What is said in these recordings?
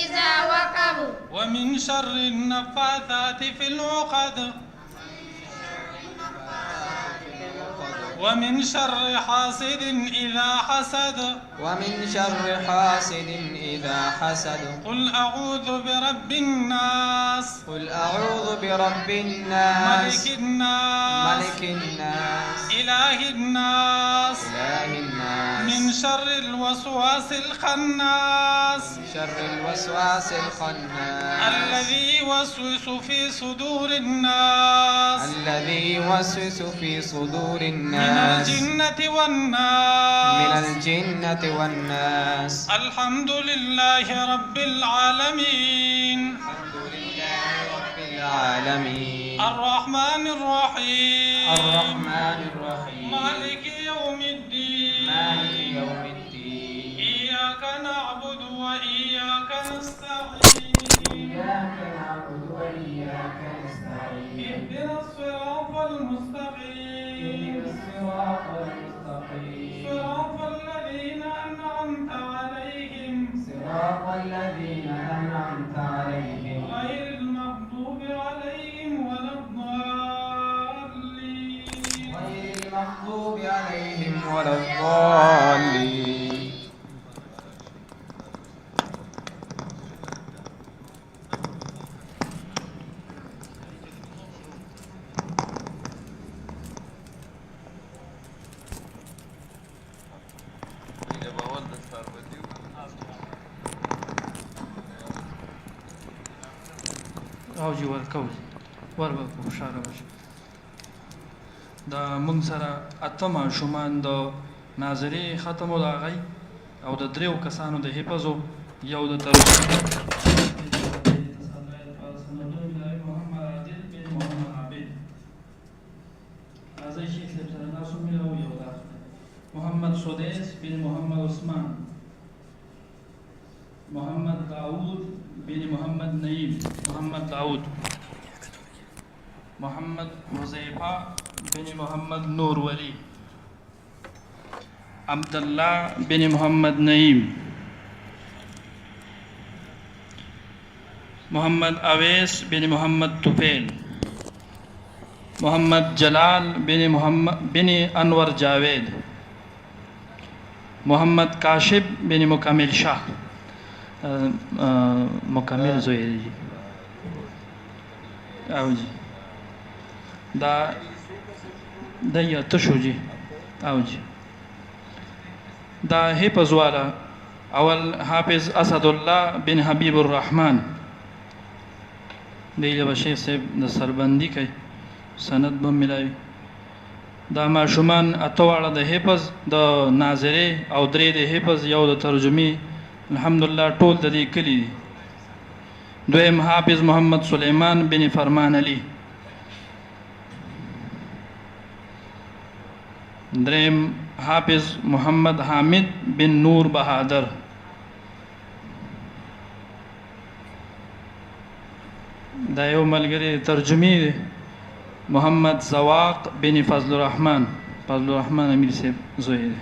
إذا وقبوا ومن شر النفاثات في العقد ومن شر حاسد إذا حسد ومن شر حاسد إذا حسد قل أعوذ برب الناس قل أعوذ برب الناس ملك الناس ملك الناس إله الناس إله الناس من شر الوسواس الخناس شر الوسواس الخناس الذي يوسوس في صدور الناس الذي يوسوس في صدور من الناس الجنة والناس من الجنة والناس. الحمد لله رب العالمين الحمد لله رب العالمين الرحمن الرحيم الرحمن الرحيم مالك يوم الدين مالك يوم الدين إياك نعبد وإياك نستعين إياك نعبد وإياك نستعين اهدنا الصراط المستقيم الصراط المستقيم صراط الذين أنعمت عليهم صراط الذين أنعمت عليهم غير المغضوب عليهم ولا الضالين غير المغضوب عليهم ولا الضالين. او جی ورکول ورکو خوشاله بشه دا مونږ سره اته ماشومان د ناظرې ختمو د هغی او د دریو کسانو د حفظو یو د محمد سودیس بن محمد عثمان محمد داود بن محمد نعیم محمد داود محمد حذیفہ بن محمد نور ولی عبداللہ بن محمد نعیم محمد اویس بن محمد طفیل محمد جلال بن محمد بن انور جاوید محمد کاشف بن مکمل شاہ مکمل زوی جی او جی دا یا تشو جی او جی دا حفظ والا اول حافظ اسد اللہ بن حبیب الرحمن دیل بشیخ صاحب دا سربندی کئی سند بم ملاوی دا ماشومان اتواړه د حفظ د ناظرې او درې د حفظ یو د ترجمې الحمدلله ټول د دې کلی دي. دویم حافظ محمد سلیمان بن فرمان علی دریم حافظ محمد حامد بن نور بہادر دا یو ملګری ترجمې دی محمد زواق بن فضل الرحمن امیر صاحب زوی دی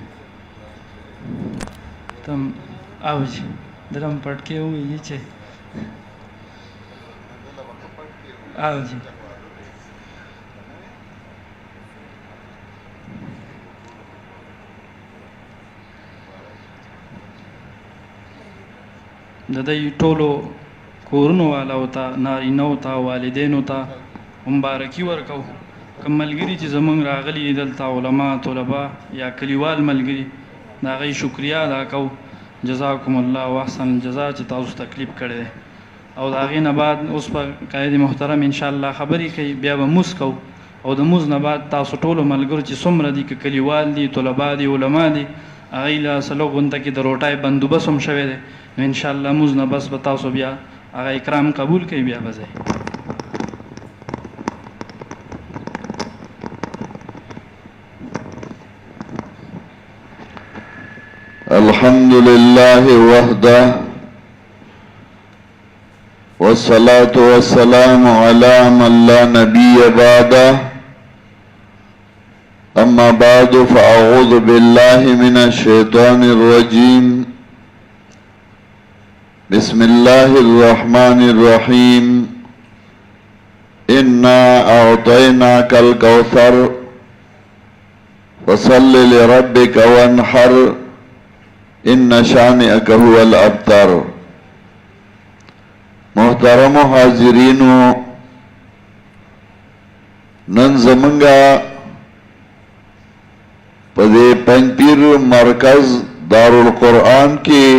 تم او جی درم پټکې ووایي چې او جی د دوی ټولو کورونو والاو ته نارینهو ته والدینو ته مبارکي ورکو کوم ملګري چې زمونږ راغلي دلته علما طلباء یا کلیوال ملګري د هغوی شکریا ادا کوو جزاکم الله واحسن الجزا چې تاسو تکلیف کړی دی او د هغې نه بعد اوس په قاید محترم انشاءالله خبرې کوي بیا به موز کوو او د موز نه بعد تاسو ټولو ملګرو چې څومره دي که کلیوال دي طلبا دي علما دي هغوی له سلو غونته کې د روټۍ بندوبست هم شوی دی نو انشاءالله موز نه بس به تاسو بیا هغه اکرام قبول کوي بیا به ځئ الحمد لله وحده والصلاة والسلام على من لا نبي بعده أما بعد فأعوذ بالله من الشيطان الرجيم بسم الله الرحمن الرحيم إنا أعطيناك الكوثر فصل لربك وانحر إن شانئك هو الأبتر. محترم حاضرینو، نن زمنگا پدے پنجپیر مرکز دارالقرآن کی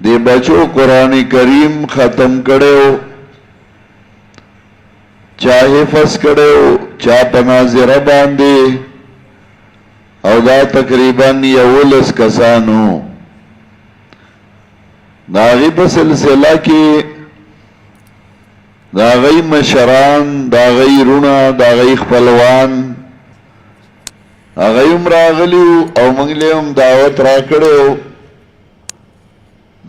دے بچو قرآن کریم ختم کرے ہو، چاہ حفظ کرے ہو، چاہ پناظرہ باندے، او دا تقریباً یولس کسانو. داغی پا سلسلہ کی داغی مشران، داغی رونا، داغی خپلوان اغیم راغلیو او منگلیم دعوت راکڑیو.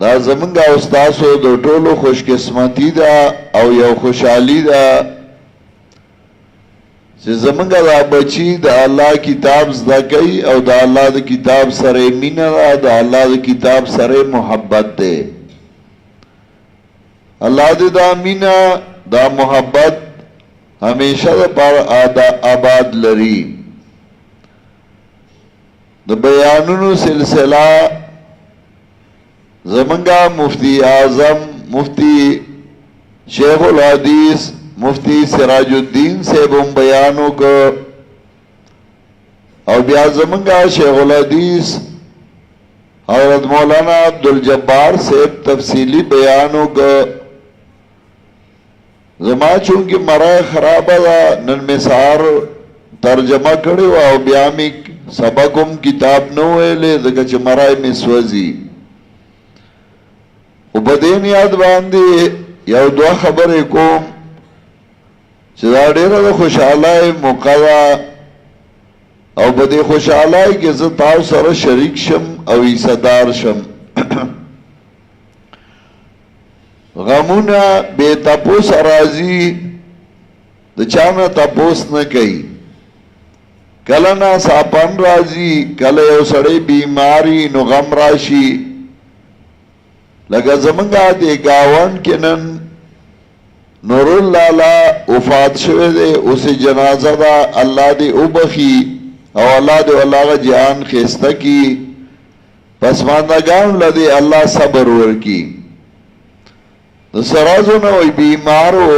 دا زمنگا استاسو دو ټولو خوش قسمتی دا او یو خوشحالی دا چې زمنگا دا بچی دا اللہ کتاب زده کئی او دا اللہ دا کتاب سر مین دا، دا اللہ دا کتاب سر محبت دے. اللہ دا مین دا محبت ہمیشہ دا پر آباد لری. دا بیانونو سلسلہ زمنگا مفتی اعظم مفتی شیخ الحدیث مفتی سراج الدین سے بم بیانوں کو، اور بیا زمنگا شیخ الحدیث حضرت مولانا عبدالجبار سے تفصیلی بیانوں کو. زما چونکہ مرائے خراب دا نن مسار ترجمہ کرے او بیا می سبقم کتاب نو ویلے دکا چھ مرائے میں سوزی. او بدین یاد باندی یو دو خبر کوم چھ دا دیر دا خوشحالائی موقع دا او بدی خوشحالائی کہ زتاو سر شریک شم او ایسادار شم. غمونا بے تپوس ارازی دا چانا تپوس نکئی، کلنا ساپن رازی، کل یو سڑے بیماری نو غم راشی. لگا زمنگا دے گاون کنن نور اللہ وفات شوے دے، اسے جنازہ دا اللہ دے اوبخی او اللہ دے اللہ کا جان خیستہ کی، پسماندگان لدے اللہ صبر ورکی. سرازو نوی بیمارو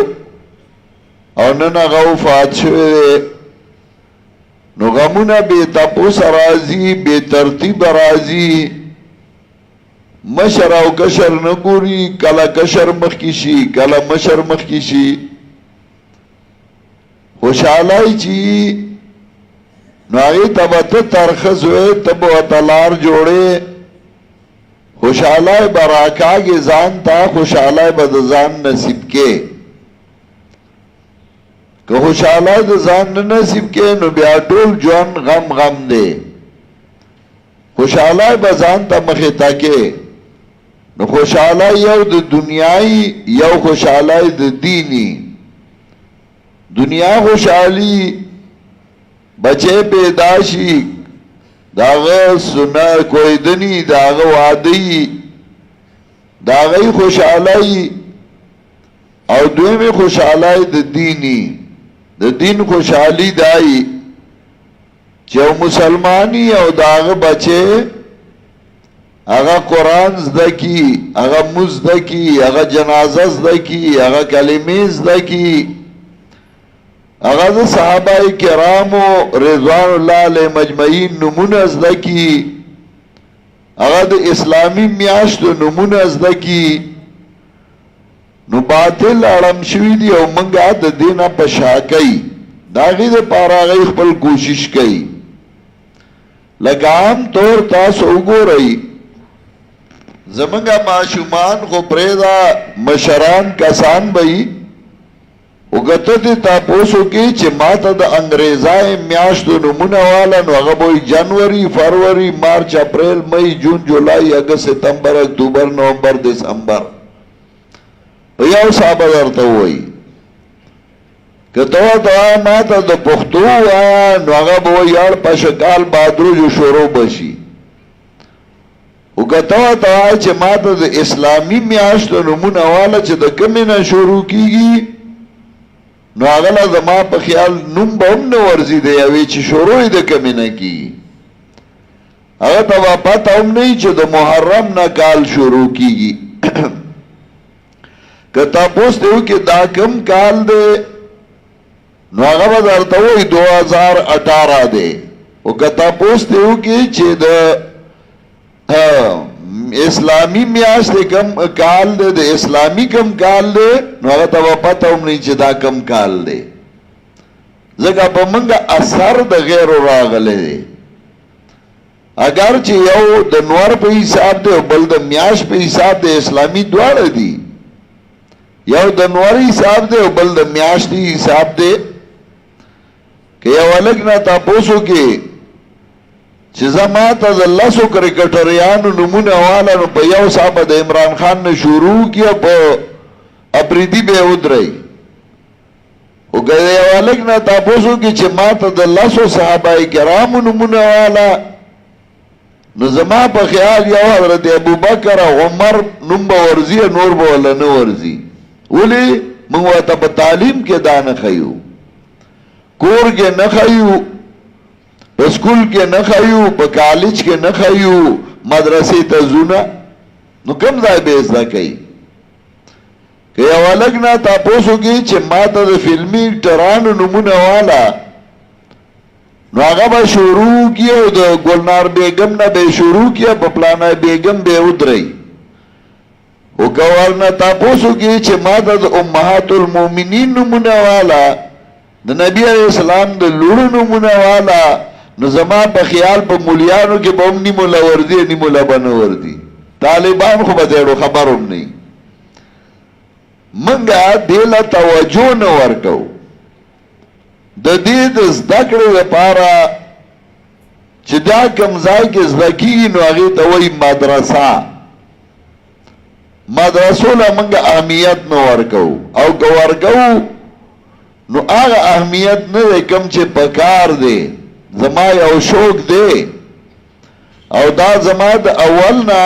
او ننا غوفات شوے دے، نو غمونا بے تپوس رازی، بے ترتیب رازی. مشر او کشر نگوری، کلا کشر مخکشی کلا مشر مخکشی. خوشحالائی چی نو آگئی تبت ترخص ہوئے تب و تلار جوڑے. خوشحالائی براکا کے زان تا، خوشحالائی بدزان نصیب کے. کہ خوشحالائی دزان نصیب کے نو بیا ټول جوان غم غم دے. خوشحالائی بزان تا مخیتا کے نو خوشحالائی یو د دنیای یو خوشحالائی د دینی. دنیا خوشحالی بچے پیداشی داغه سنا کوئی دنی داغه وادی داغه خوشحالی او دویمه خوشحالی د دینی د دین خوشحالی دای چې مسلمانی او داغه بچے هغه قرآن زده کی، هغه مز زده کی، هغه جنازه زده کی، هغه کلمې زده کی، هغه د صحابه کرامو رضوان الله علیهم مجمعین نمونه زده کی، هغه د اسلامی میاشتو نمونه زده کی. نو باطل اړم شوی دی او منګه د دینه په شاکۍ داغې دپاره هغه خپل کوشش کوي. لکه عام طور تاسو وګورئ زمنگا معشومان خو پریدا مشران کسان بئی اگتت تاپوسو کی چه ماتا دا انگریزای میاشتو نمونه والا نو اغبوی جنوری، فروری، مارچ، اپریل، مئی، جون، جولائی، اگست، ستمبر، اکتوبر، نومبر، دسمبر. یاو صحابه درته وئی که تو ماتا دا پختو نو اغبوی یار پشکال بادرو جو شروع بشی. وګتو ته چې ماته د اسلامي میاشتو نمونه واله چې د کمې نه شروع کیږي نو هغه زما په خیال نوم به هم نه ورځي د یوې چې شروع یې د کمې نه کیږي هغه ته به پته هم نه چې د محرم نه کال شروع کیږي که تاسو ته وکړي دا کم کال دی نو هغه به درته وایي 2018 دی او که تاسو ته وکړي چې د اسلامی میاشت کم کال دی د اسلامی کم کال دی نو هغه ته به پته هم نه چې دا کم کال دی ځکه په موږ اثر د غیرو راغلی دی اگر چې یو د نور په حساب دی او بل د میاشت په حساب دی اسلامی دواړه دي یو د نور حساب دی او بل د میاشتې حساب دی که یو هلک نه تاسو کې چې زما ته د لسو کرکټریانو نمونه واله نو په یو صاحب د عمران خان نه شروع کیا په اپریدي به ودرئ او که یو هلک نه تاسو کې چې ما ته د لسو صحابه کرامو نمونه واله نو زما په خیال یو حضرت ابوبکر او عمر نوم به ورځي نور به ولا نه ورځي ولې موږ ورته په تعلیم کې دا نه ښیو کور کې نه ښیو اسکول کې نه ښیو په کالج کې نه ښیو مدرسې ته ځو نه نو کوم ځای به زده کوي که یو هلک نه تاسو کې چې ما ته د فلمي اکټرانو نومونه واله نو هغه به شروع کړي او د ګلنار بیګم نه به شروع کړي په پلانه بیګم به ودرئ او که ورنه تاسو کې چې ما ته د امهات المؤمنین نومونه واله د نبی علیہ السلام د لوړو نومونه واله نو زما په خیال په مولیانو کې به هم نی مولا وردي نی مولا به نه وردي طالبان خو به دیړو خبر هم نه منګه دې له توجه نه ورکو د دې د زده کړې لپاره چې دا کوم ځای کې زده کېږي نو هغې ته وایي مدرسو له موږ اهمیت نه ورکو او که ورکو نو هغه اهمیت نه دی کوم چې پکار دی زما یو شوق دی او دا زما د اول نه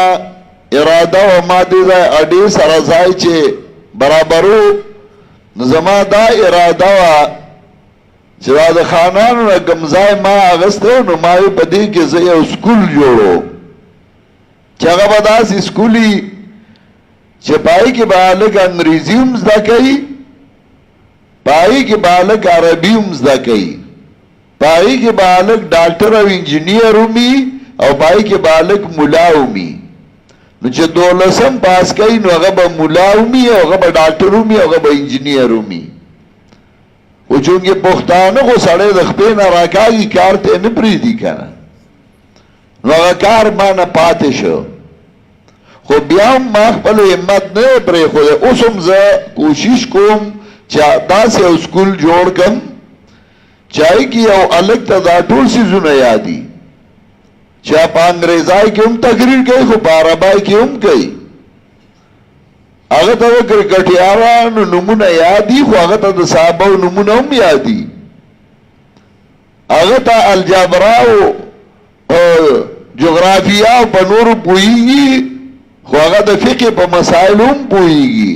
اراده و ما دې ځای اډې سره ځای چې برابرو نو زما دا اراده وه چې دا د خانانو نه کوم ځای ما اخیستی نو ما یې په دې کې زه یو سکول جوړو چې هغه به داسې سکول وي چې په هغې کې به هلک انګریزي هم زده کوي په هغې کې به هلک عربي هم زده کوي په هغې کې به هلک ډاکټر او انجینیر هم وي او په هغې کې به هلک ملا هم وي نو چې 12 پاس کوي نو هغه به ملا هم وي او هغه به ډاکټر هم وي او هغه به انجینیر هم وي خو چونکې پښتانه خو سړی د خپې نه راکاږي کار ته نه پرېږدي که نه نو هغه کار ما نه پاتې شو خو بیا هم ما خپل همت نه پرېښودی اوس هم زه کوشش کوم چې داسې یو سکول جوړ کړم چې هغې کې یو هلک ته دا ټول څیزونه یادي چې په انګریزای کې هم تقریر کوي خو په عربای کې هم کوي هغه ته د کرکټیانو نومونه یادي خو هغه ته د صحابو نومونه هم یادي هغه ته الجبرا او جغرافیا په نورو پوهېږي خو هغه د فقه په مسایلو هم پوهېږي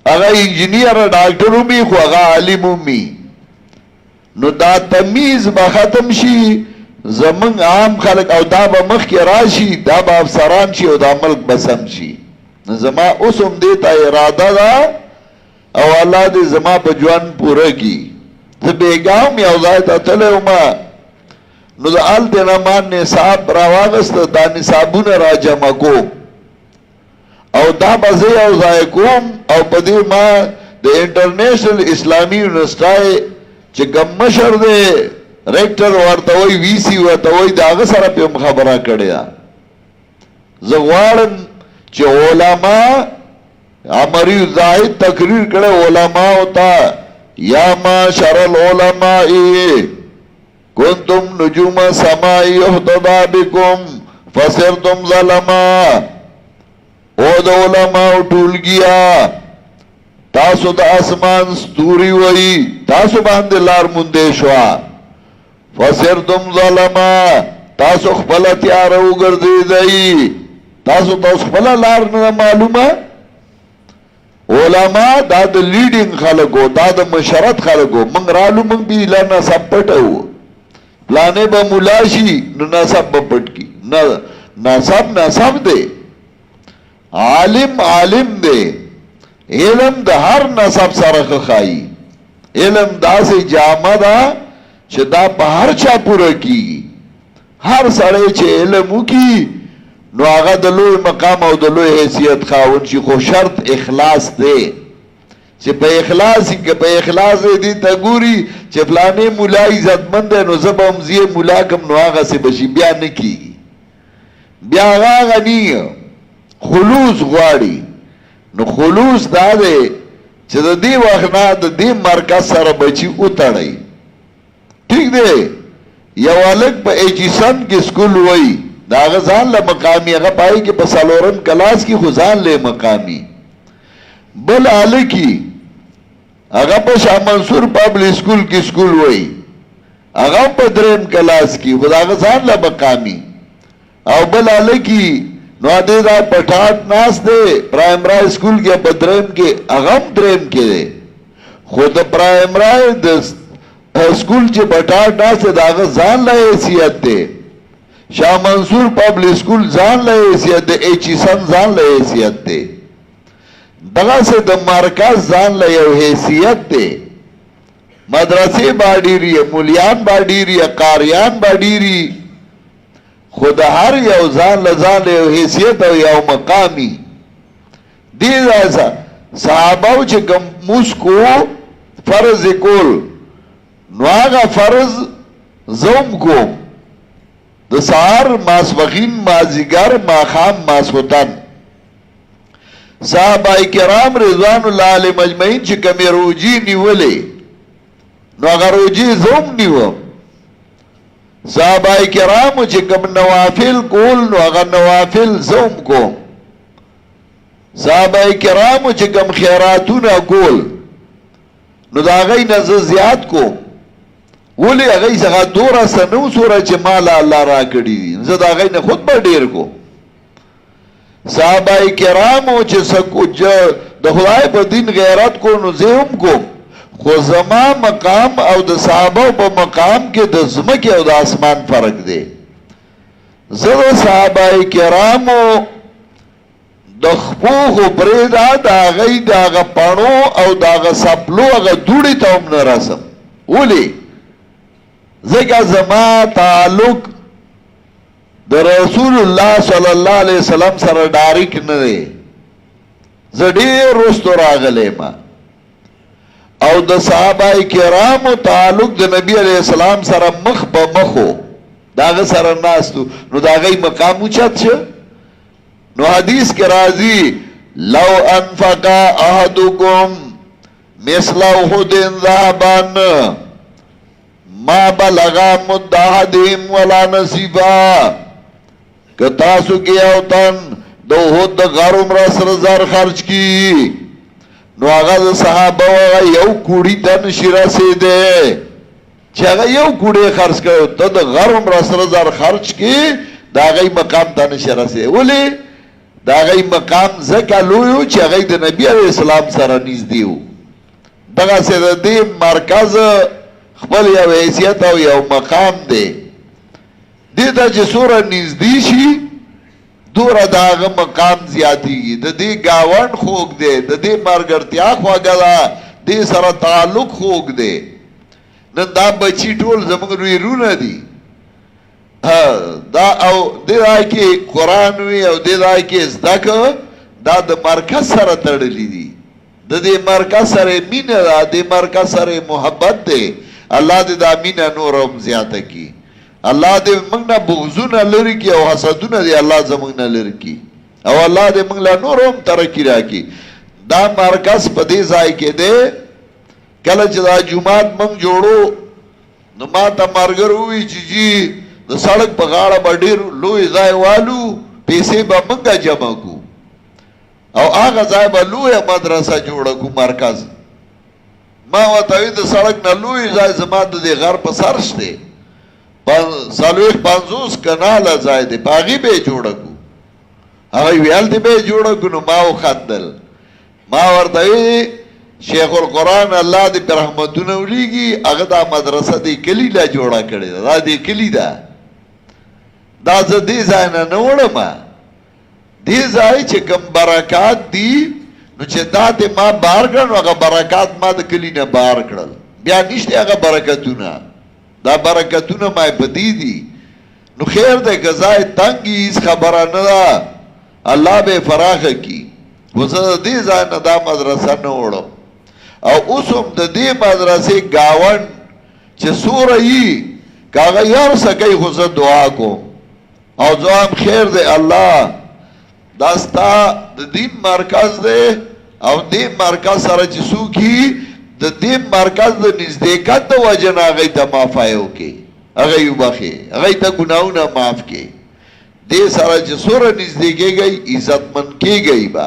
هغه انجینیر ډاکټر هم وي خو هغه عالم هم وي نو دا تمیز به ختم شي زمونږ عام خلک او دا به مخکې راشي دا به افسران شي او دا ملک به سم شي نو زما اوس هم دې ته اراده ده او الله دې زما په ژوند پوره کړي زه بېګا هم یو ځای ته تللی ومه نو د هلته نه ما نصاب راواغسته دا نصابونه را جمع کوم او دا به زه یو ځای کوم او په دې ما د انټرنیشنل اسلامي یونیورسټۍ چې کوم مشر دی ریکټر ورته وایي وي سي ورته وایي د هغه سره پې هم خبره کړې ده زه غواړم چې علما عمري زاهد تقریر کړه علماء ته یا معشر العلماء کنتم نجوم سماء یهتدی بکم فصرتم ظلما او د علماء ټولګیا تاسو د اسمان ستوري وای تاسو باندې لار مونږ شوا فصرتم ظلما تاسو خپل تیار وګرځیدای تاسو ته اوس خپله لار نه معلومه. علما دا د لیډینګ خلکو، دا د مشرت خلکو. موږ رالو، موږ به لا نسب پټو، پلانې به ملا شي نو نسب به پټ کی. نه، نسب دی، عالم دی. علم د هر نسب سره خایي. علم داسې جامه ده چې دا په هر چا پوره کیږي. هر سړی چې علم وکي نو هغه د لوی مقام او د لوی حیثیت خاوند شي، خو شرط اخلاص دی. چې په اخلاص کې په اخلاص دې ته ګوري چې فلانې مولا عزتمند دی نو زه به هم زیه مولا کم نو هغسې به شي، بیا نه کېږي. بیا هغه نی خلوص غواړي. نو خلوص دا دی چې د دې وخت نه د دې مرکز سره بچي وتړئ. ٹھیک دی. یو هلک په ایچیسن کې سکول وایي، د هغه ځان له مقامي، هغه پای کې په څلورم کلاس کې خو ځان له مقامي. بل هلکي هغه په شاه منصور پبلک سکول کې سکول وایي، هغه په دریم کلاس کې خو د هغه ځان له مقامي. او بل هلکي نو دې دا پټاټ ناس دی پرایمرای سکول کې په دریم کې، هغه هم دریم کې دی. خو د پرایمرای د سکول چې پټاټ ناس دی د هغه ځان له حیثیت دی. شاه منصور پبلک سکول ځان له حیثیت دی، ایچیسن ځان له حیثیت دی. دغسې د مرکز ځان له یو حیثیت دی. مدرسې به ډېرې، مولیان به ډېرې، قاریان به ډېرې، خو د هر یو ځان له ځان له یو حیثیت او یو مقامي. دې ځای صحابو چې کوم مونځ کو فرض کول نو هغه فرض زوم کوم د سهار، ماسپښین، مازدیګر، ماښام، ماسخوتن. صحابه کرام رضوان الله علیهم اجمعین چې کومې روجې نیولې نو هغه روجې زوم نیوم. صحابه کرامو چې کوم نوافل کول نو هغه نوافل زوم کوم. صحابه کرامو چې کوم خیراتونه کول نو د هغې نه زه زیات کوم. ولې هغې څخه دوره څه نه وسوره چې مال الله را کړي دي، زه د هغې نه خود به ډېر کوم. صحابه کرامو چې څه د خدای په دین غیرت کو نو زه هم کوم. خو زما مقام او د صحابه په مقام کې د ځمکې او د اسمان فرق دی. زه د صحابه کرامو د خپو خو پرېږده د هغې د هغه پڼو او د هغه سپلو هغه دوړې ته هم نه رسم. ولې؟ ځکه زما تعلق د رسول الله صلی الله علیه وسلم سره ډایرک نه دی. زه ډېر وروستو راغلی ما او د صحابه کرامو تعلق د نبی علیه السلام سره مخ په مخو د هغه سره ناستو نو د هغې مقام اوچت شه. نو حدیث کې راځي لو انفق احدکم مثل احد ذهبا ما بلغ مد احدهم ولا نصیبا. که تاسو کې یو تن د احد د غر عمره سره زر خرج کی نو هغه د صحابه هغه یو کوړي ته نشي رسېدی چې هغه یو کوړی خرج کړی، ته د غر عمره سره زر خرج کی د هغې مقام ته نشي رسېدی. ولې؟ د هغې مقام ځکه لوی و چې هغې د نبي علیه السلام سره نږدې و. دغسې د دې مرکز خپل یو حیثیت او یو مقام دی. دې ته چې څومره نږدې شي دومره د هغه مقام زیاتېږي. د دې ګاونډ خوږ دی، د دې ملګرتیا خوږه ده، دې سره تعلق خوږ دی. نن دا بچي ټول زموږ ویرونه دي. دا او دې ځای کې قرآن وي او دې ځای کې زده که دا د مرکز سره تړلي دي. د دې مرکز سره مینه ده، د مرکز سره محبت دی. الله دې دا مینه نور هم زیاته کړي. الله دې موږ نه بغضونه لرې کړي او حسدونه دې الله زموږ نه لرې کړي او الله دې موږ له نور هم ترقي راکړي. دا مرکز په دې ځای کې دی. کله چې دا جومات موږ جوړو نو ما ته ملګرو ووایي چې جي د سړک په غاړه به ډېر لوی ځای والو، پیسې به موږ جمع کړو او هغه ځای به لویه مدرسه جوړه کړو مرکز. ما ورته وایي د سړک نه لوی ځای زما د دې غر په سر شته 40-50 کناله ځای دی، په هغې به یې جوړه کړو. هغه ویل دی به جوړه کو نو ما وخندل ما ورته وی شیخ القرآن الله دې په رحمتونه ولیږي هغه دا مدرسه دی کلی لا جوړه کړې ده دا دی کلی ده دا زه دې ځای نه نه وړم دې ځای چې کوم برکات دي نو چې دا دې ما بار کړل نو هغه برکات ما د کلی نه بار کړل بیا نشته هغه برکتونه دا برکتونه ما په دې دي نو خیر دې غزای تنګي هیڅ خبره نه ده الله به فراخ کی وزه دې ځای نه دا مدرسه نه وړم او اوس هم د دې مدرسې گاون چې سوره یي کاغه یار سکه خو زه دعا کوم او زوام خیر دې الله داستا د دین مرکز دی او دې مرکز سره چې سوکي د دې مرکز د نزدېکت د وجه نه هغې ته معافی وکړي هغه یې وبخښي هغې ته ګناهونه معاف کړي دې سره چې څومره نږدې کېږئ عزتمند کېږئ به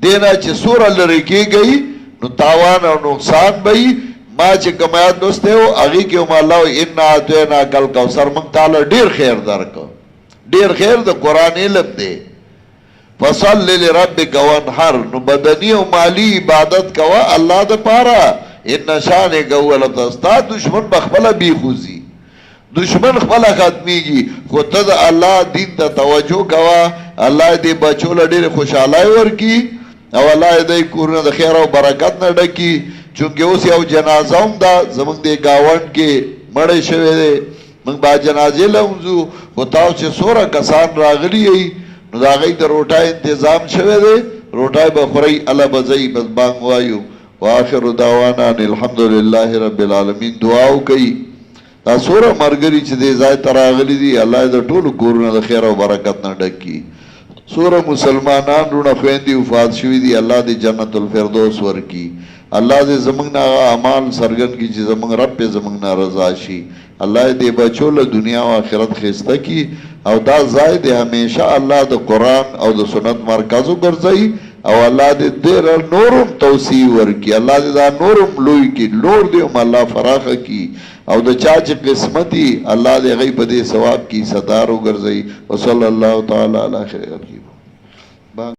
دې نه چې څومره لرې کېږئ نو تاوان او نقصان به ما چې کوم آیات لوستی و هغې کې هم الله وایي انا اعطیناک الکوثر موږ تعالی ډېر خیر درکړ ډېر خیر د قرآن علم دی فصل لربک وانحر نو بدنی او مالی عبادت کوا الله د پاره ان شانک هو الابتر ستا دشمن بخبله بیخوزی دشمن خپل ختمیږي خو ته د الله دین ته توجه کوا الله دې بچو له ډېر خوشحالۍ ورکي او الله دې کورونه د خیر او برکت نه ډکي چونکې اوس یو جنازه هم ده زمونږ دې ګاونډ کې مړی شوی دی موږ با جنازې لمځو خو تاسو چې څومره کسان راغلي یئ نو دا غي د روټای تنظیم شوه دی روټای به خوري الله بزئی بس بانګ وایو واخر دعوانا الحمدلله رب العالمین دعا وکي دا سوره مرګري چې دې ځای تراغلي دي الله دې ټول کورونه د خیر او برکت نه ډکي سوره مسلمانان رونه خويندې وفات شوي دي الله دې جنت الفردوس ورکي الله دې زمنګ نه اعمال سرګن کی چې زمنګ رب په زمنګ نه رضا شي الله دې بچو له دنیا او آخرت خسته کی او دا ځای دې همیشه الله د قرآن او د سنت مرکز وګرځي او الله دې ډېر نورم توسیع ورکي الله دې دا نورم لوی کی نور دې هم الله فراخ کی او د چا چې قسمتي الله دې غي په دې ثواب کی صدار وګرځي وصلی الله تعالی علی خیر